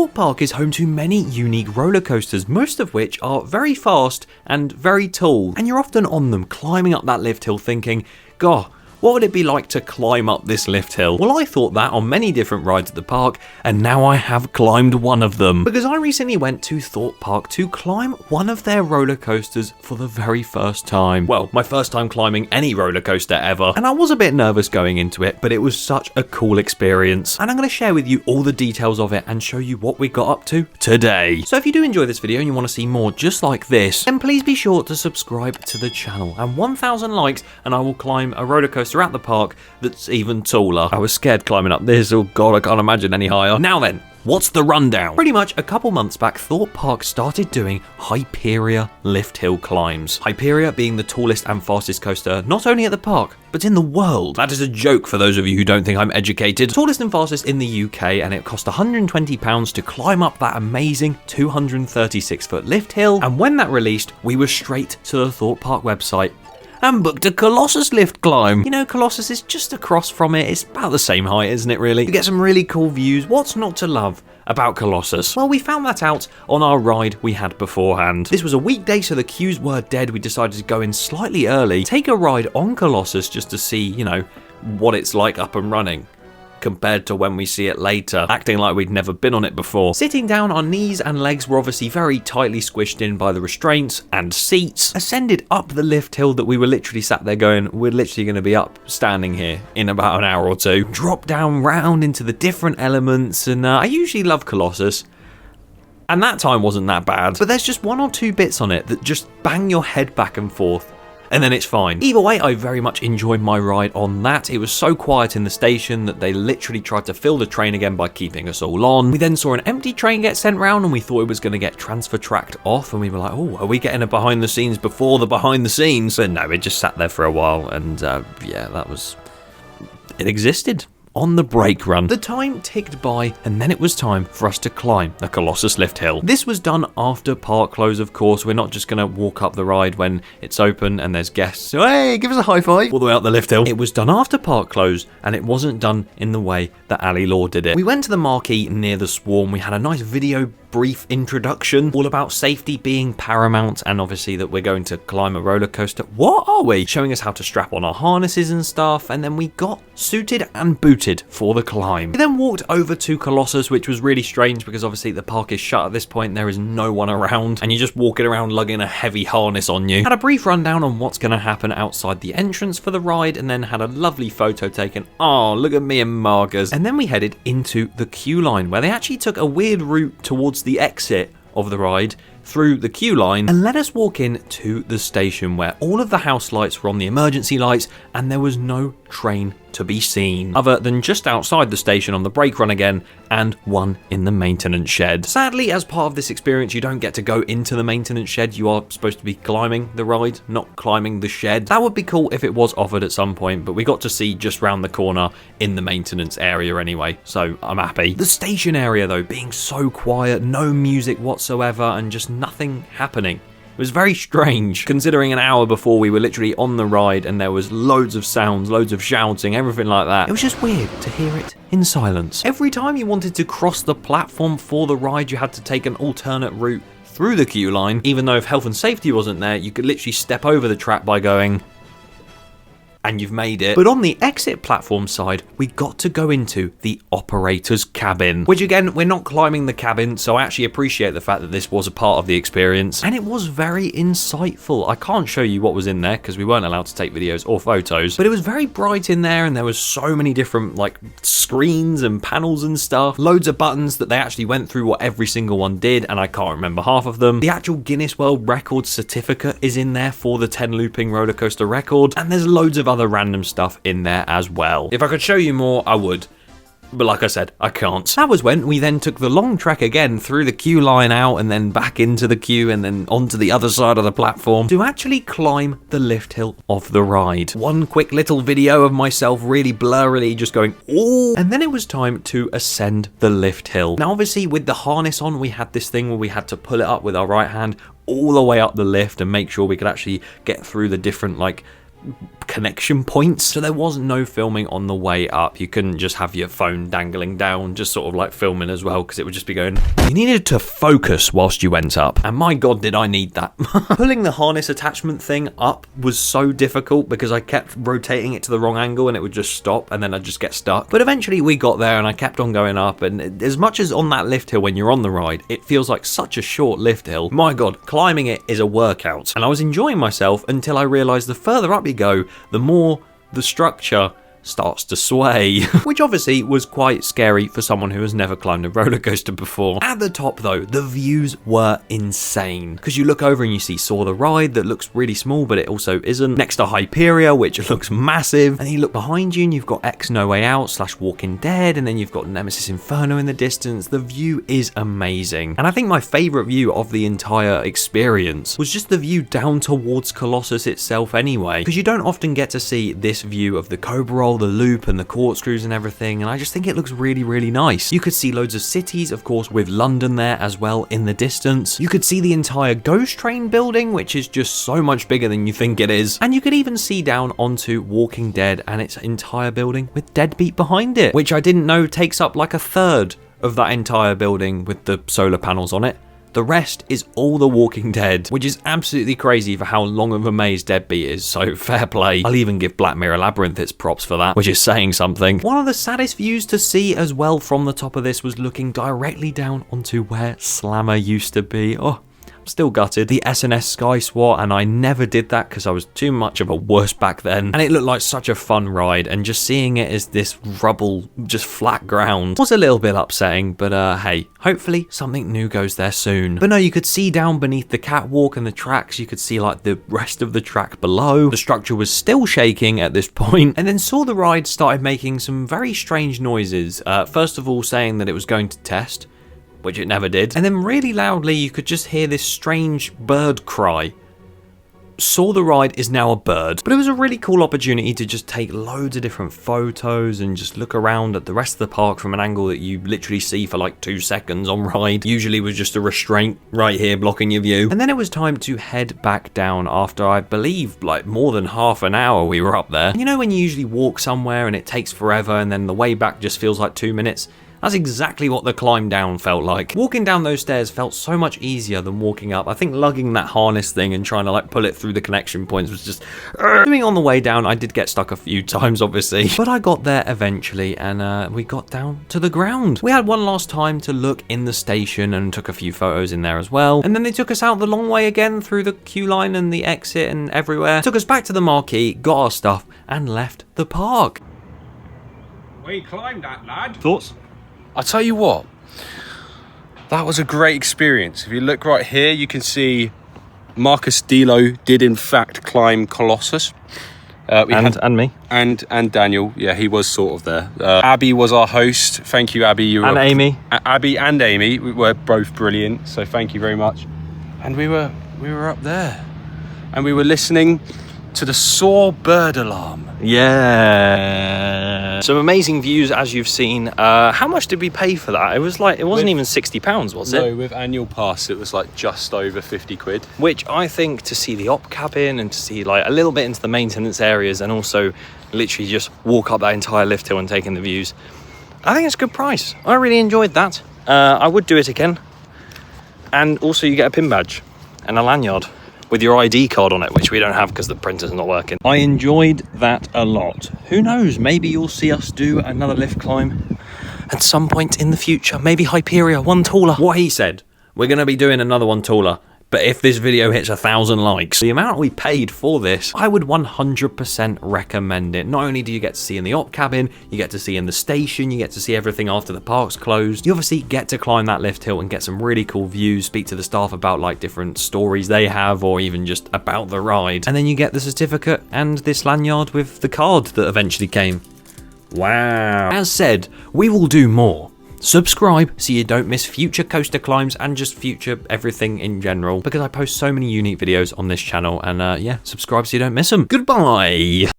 Thorpe Park is home to many unique roller coasters, most of which are very fast and very tall, and you're often on them climbing up that lift hill thinking, "Goh, what would it be like to climb up this lift hill?" Well, I thought that on many different rides at the park, and now I have climbed one of them. Because I recently went to Thorpe Park to climb one of their roller coasters for the very first time. Well, my first time climbing any roller coaster ever, and I was a bit nervous going into it, but it was such a cool experience. And I'm going to share with you all the details of it and show you what we got up to today. So if you do enjoy this video and you want to see more just like this, then please be sure to subscribe to the channel. And 1,000 likes and I will climb a roller coaster at the park that's even taller. I was scared climbing up this. Oh god, I can't imagine any higher. Now then, what's the rundown? Pretty much a couple months back, Thorpe Park started doing Hyperia lift hill climbs. Hyperia being the tallest and fastest coaster, not only at the park, but in the world. That is a joke for those of you who don't think I'm educated. Tallest and fastest in the UK, and it cost £120 to climb up that amazing 236-foot lift hill. And when that released, we were straight to the Thorpe Park website and booked a Colossus lift climb. You know, Colossus is just across from it. It's about the same height, isn't it, really? You get some really cool views. What's not to love about Colossus? Well, we found that out on our ride we had beforehand. This was a weekday, so the queues were dead. We decided to go in slightly early, take a ride on Colossus just to see, you know, what it's like up and running compared to when we see it later, acting like we'd never been on it before. Sitting down, our knees and legs were obviously very tightly squished in by the restraints and seats, ascended up the lift hill that we were literally sat there going, we're literally going to be up standing here in about an hour or two, drop down round into the different elements, and I usually love Colossus, and that time wasn't that bad, but there's just one or two bits on it that just bang your head back and forth, and then it's fine. Either way, I very much enjoyed my ride on that. It was so quiet in the station that they literally tried to fill the train again by keeping us all on. We then saw an empty train get sent round and we thought it was going to get transfer tracked off, and we were like, oh, are we getting a behind the scenes before the behind the scenes? But no, it just sat there for a while, and yeah, that was... it existed. On the brake run. The time ticked by, and then it was time for us to climb the Colossus lift hill. This was done after park close, of course. We're not just going to walk up the ride when it's open and there's guests. So, hey, give us a high five all the way up the lift hill. It was done after park close, and it wasn't done in the way that Ali Law did it. We went to the marquee near the Swarm. We had a nice video brief introduction all about safety being paramount, and obviously that we're going to climb a roller coaster. What are we? Showing us how to strap on our harnesses and stuff, and then we got suited and booted for the climb. We then walked over to Colossus, which was really strange because obviously the park is shut at this point. There is no one around, and you're just walking around lugging a heavy harness on you. Had a brief rundown on what's going to happen outside the entrance for the ride, and then had a lovely photo taken. Oh, look at me and Marcus. And then we headed into the queue line, where they actually took a weird route towards the exit of the ride through the queue line and let us walk in to the station, where all of the house lights were on the emergency lights and there was no train to be seen, other than just outside the station on the brake run again, and one in the maintenance shed. Sadly, as part of this experience, you don't get to go into the maintenance shed. You are supposed to be climbing the ride, not climbing the shed. That would be cool if it was offered at some point, but we got to see just round the corner in the maintenance area anyway, so I'm happy. The station area, though, being so quiet, no music whatsoever, and just nothing happening. It was very strange, considering an hour before we were literally on the ride and there was loads of sounds, loads of shouting, everything like that. It was just weird to hear it in silence. Every time you wanted to cross the platform for the ride, you had to take an alternate route through the queue line, even though if health and safety wasn't there, you could literally step over the track by going... and you've made it. But on the exit platform side, we got to go into the operator's cabin, which again, we're not climbing the cabin, so I actually appreciate the fact that this was a part of the experience, and it was very insightful. I can't show you what was in there because we weren't allowed to take videos or photos, but it was very bright in there, and there was so many different like screens and panels and stuff, loads of buttons that they actually went through what every single one did, and I can't remember half of them. The actual Guinness World Record certificate is in there for the 10 looping roller coaster record, and there's loads of other random stuff in there as well. If I could show you more, I would. But like I said, I can't. That was when we then took the long trek again through the queue line out and then back into the queue and then onto the other side of the platform to actually climb the lift hill of the ride. One quick little video of myself really blurrily just going, oh, and then it was time to ascend the lift hill. Now obviously with the harness on, we had this thing where we had to pull it up with our right hand all the way up the lift and make sure we could actually get through the different like connection points, so there wasn't no filming on the way up. You couldn't just have your phone dangling down, just sort of like filming as well, because it would just be going. You needed to focus whilst you went up, and my god did I need that. Pulling the harness attachment thing up was so difficult because I kept rotating it to the wrong angle and it would just stop and then I'd just get stuck. But eventually we got there and I kept on going up, and as much as on that lift hill when you're on the ride, it feels like such a short lift hill. My god, climbing it is a workout, and I was enjoying myself until I realised the further up you go, the more the structure starts to sway, which obviously was quite scary for someone who has never climbed a roller coaster before. At the top though, the views were insane, because you look over and you see Saw the Ride that looks really small, but it also isn't, next to Hyperia, which looks massive, and you look behind you and you've got X No Way Out / Walking Dead, and then you've got Nemesis Inferno in the distance. The view is amazing, and I think my favourite view of the entire experience was just the view down towards Colossus itself anyway, because you don't often get to see this view of the Cobra Roll, the loop and the corkscrews and everything, and I just think it looks really, really nice. You could see loads of cities, of course, with London there as well in the distance. You could see the entire Ghost Train building, which is just so much bigger than you think it is, and you could even see down onto Walking Dead and its entire building with Deadbeat behind it, which I didn't know takes up like a third of that entire building with the solar panels on it. The rest is all The Walking Dead, which is absolutely crazy for how long of a maze Deadbeat is, so fair play. I'll even give Black Mirror Labyrinth its props for that, which is saying something. One of the saddest views to see as well from the top of this was looking directly down onto where Slammer used to be. Oh, I'm still gutted. The S&S Sky SWAT, and I never did that because I was too much of a wuss back then, and it looked like such a fun ride, and just seeing it as this rubble, just flat ground was a little bit upsetting, but hey, hopefully something new goes there soon. But no, you could see down beneath the catwalk and the tracks, you could see like the rest of the track below. The structure was still shaking at this point, and then Saw the Ride started making some very strange noises. First of all saying that it was going to test, which it never did, and then really loudly you could just hear this strange bird cry. Saw the Ride is now a bird, but it was a really cool opportunity to just take loads of different photos and just look around at the rest of the park from an angle that you literally see for like 2 seconds on ride. Usually was just a restraint right here blocking your view. And then it was time to head back down after, I believe, like more than half an hour we were up there. You know when you usually walk somewhere and it takes forever and then the way back just feels like 2 minutes? That's exactly what the climb down felt like. Walking down those stairs felt so much easier than walking up. I think lugging that harness thing and trying to like pull it through the connection points was just doing on the way down. I did get stuck a few times obviously, but I got there eventually, and we got down to the ground. We had one last time to look in the station and took a few photos in there as well, and then they took us out the long way again through the queue line and the exit and everywhere, took us back to the marquee, got our stuff and left the park. We climbed that, lad. Thoughts? I'll tell you what, that was a great experience. If you look right here, you can see Marcus Dilo did in fact climb Colossus. And me. And Daniel, yeah, he was sort of there. Abby was our host. Thank you, Abby. And Amy. Abby and Amy were both brilliant, so thank you very much. And we were up there, and we were listening to the Saw bird alarm. Yeah. Some amazing views as you've seen. How much did we pay for that? It wasn't even £60, was it? No, with annual pass it was like just over 50 quid. Which I think, to see the op cabin and to see like a little bit into the maintenance areas and also literally just walk up that entire lift hill and take in the views, I think it's a good price. I really enjoyed that. I would do it again. And also you get a pin badge and a lanyard with your ID card on it, which we don't have because the printer's not working. I enjoyed that a lot. Who knows, maybe you'll see us do another lift climb at some point in the future. Maybe Hyperia, one taller. What he said, we're going to be doing another one taller. But if this video hits 1,000 likes, the amount we paid for this, I would 100% recommend it. Not only do you get to see in the op cabin, you get to see in the station, you get to see everything after the park's closed. You obviously get to climb that lift hill and get some really cool views, speak to the staff about like different stories they have or even just about the ride. And then you get the certificate and this lanyard with the card that eventually came. Wow. As said, we will do more. Subscribe so you don't miss future coaster climbs and just future everything in general, because I post so many unique videos on this channel, and yeah, subscribe so you don't miss them. Goodbye!